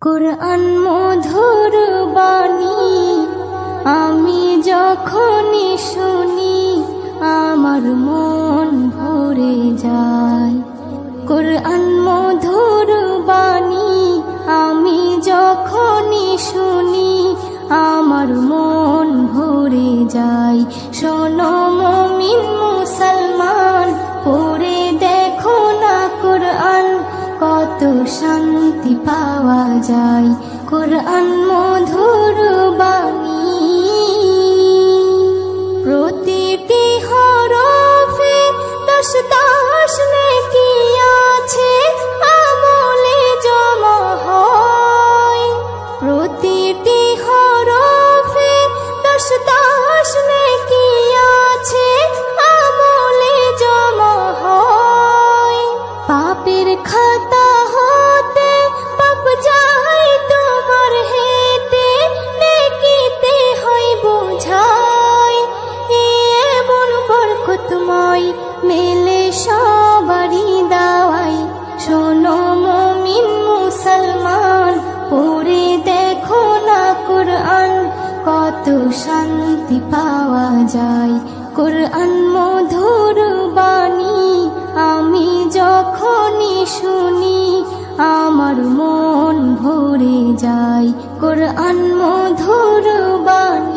কুরআন মধুর বাণী আমি যখনই শুনি আমার মন ভরে যায়। কুরআন মধুর বাণী আমি যখনই শুনি আমার মন ভরে যায়। শোনো মুমিন মুসলমান, পড়ে দেখো না কুরআন, কত শান্তি পাওয়া যায়। কুরআন মধুর বাণী প্রতিটি হরফে 10 নেকি আছে, আমলে জমা হয়। প্রতিটি হরফে 10 নেকি আছে, আমলে জমা হয়। পাপের খাতা হতে পাপ যায় তোমার হেতে, নেকিতে হয় বোঝাই। এমন বরকতময় মেলে সবারই দাওয়াই। শোনো মুমিন মুসলমান, পড়ে দেখো না কুরআন, কত শান্তি পাওয়া যায়। কুরআন মধুর বাণী আমি যখনই শুনি আমার মন ভরে যায়। কুরআন মধুর বাণী।